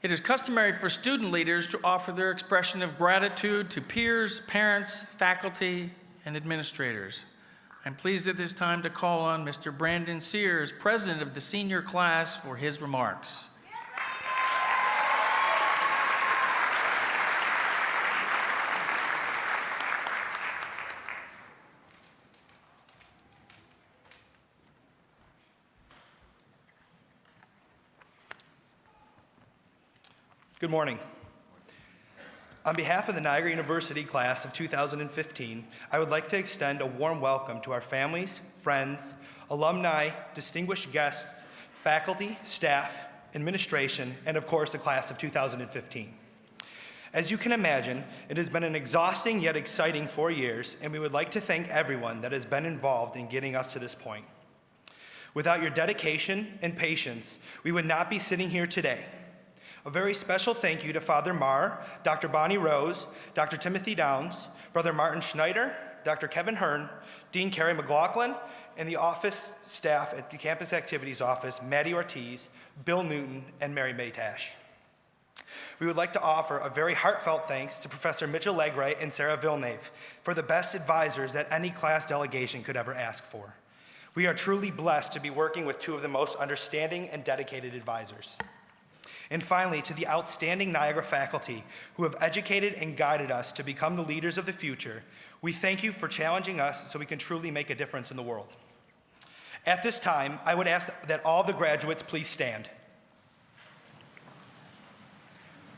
It is customary for student leaders to offer their expression of gratitude to peers, parents, faculty, and administrators. I'm pleased at this time to call on Mr. Brandon Sears, president of the senior class, for his remarks. Good morning. On behalf of the Niagara University class of 2015, I would like to extend a warm welcome to our families, friends, alumni, distinguished guests, faculty, staff, administration, and of course the class of 2015. As you can imagine, it has been an exhausting yet exciting 4 years, and we would like to thank everyone that has been involved in getting us to this point. Without your dedication and patience, we would not be sitting here today. A very special thank you to Father Marr, Dr. Bonnie Rose, Dr. Timothy Downs, Brother Martin Schneider, Dr. Kevin Hearn, Dean Carrie McLaughlin, and the office staff at the Campus Activities Office, Maddie Ortiz, Bill Newton, and Mary Maytash. We would like to offer a very heartfelt thanks to Professor Mitchell Legray and Sarah Villeneuve for the best advisors that any class delegation could ever ask for. We are truly blessed to be working with two of the most understanding and dedicated advisors. And finally, to the outstanding Niagara faculty who have educated and guided us to become the leaders of the future, we thank you for challenging us so we can truly make a difference in the world. At this time, I would ask that all the graduates please stand.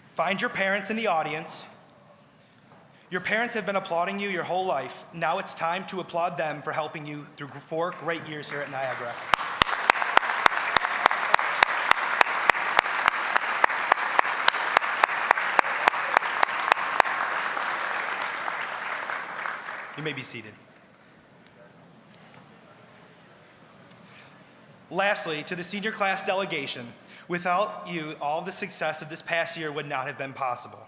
Find your parents in the audience. Your parents have been applauding you your whole life. Now it's time to applaud them for helping you through 4 great years here at Niagara. You may be seated. Lastly, to the senior class delegation, without you, all the success of this past year would not have been possible.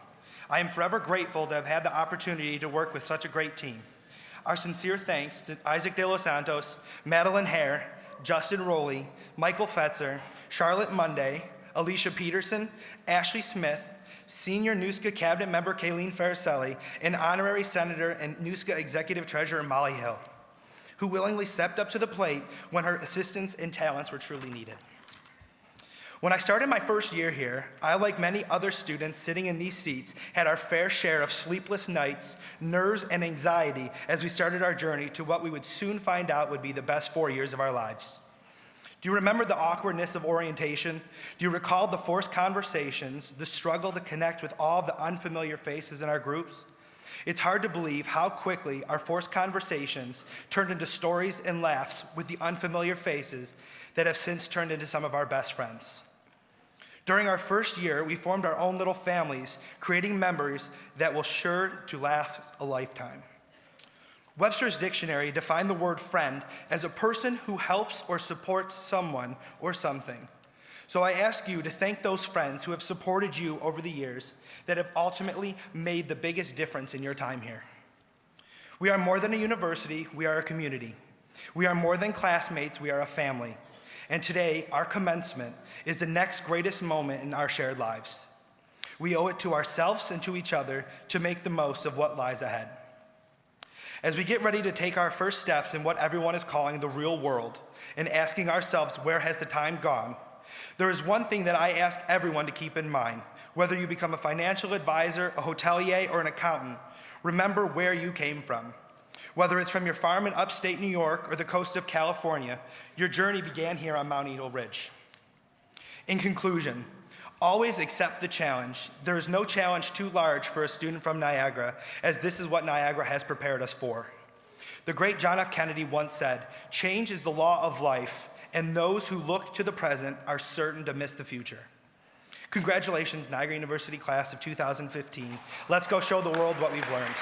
I am forever grateful to have had the opportunity to work with such a great team. Our sincere thanks to Isaac De Los Santos, Madeline Hare, Justin Rowley, Michael Fetzer, Charlotte Monday, Alicia Peterson, Ashley Smith, Senior NUSCA Cabinet Member Kayleen Faricelli, and Honorary Senator and NUSCA Executive Treasurer Molly Hill, who willingly stepped up to the plate when her assistance and talents were truly needed. When I started my first year here, I, like many other students sitting in these seats, had our fair share of sleepless nights, nerves, and anxiety as we started our journey to what we would soon find out would be the best 4 years of our lives. Do you remember the awkwardness of orientation? Do you recall the forced conversations, the struggle to connect with all the unfamiliar faces in our groups? It's hard to believe how quickly our forced conversations turned into stories and laughs with the unfamiliar faces that have since turned into some of our best friends. During our first year, we formed our own little families, creating memories that will sure to last a lifetime. Webster's Dictionary defined the word friend as a person who helps or supports someone or something. So I ask you to thank those friends who have supported you over the years that have ultimately made the biggest difference in your time here. We are more than a university, we are a community. We are more than classmates, we are a family. And today, our commencement is the next greatest moment in our shared lives. We owe it to ourselves and to each other to make the most of what lies ahead. As we get ready to take our first steps in what everyone is calling the real world and asking ourselves, where has the time gone? There is one thing that I ask everyone to keep in mind. Whether you become a financial advisor, a hotelier, or an accountant, remember where you came from. Whether it's from your farm in upstate New York or the coast of California, your journey began here on Mount Eagle Ridge. In conclusion, always accept the challenge. There is no challenge too large for a student from Niagara, as this is what Niagara has prepared us for. The great John F. Kennedy once said, "Change is the law of life, and those who look to the present are certain to miss the future." Congratulations, Niagara University class of 2015. Let's go show the world what we've learned.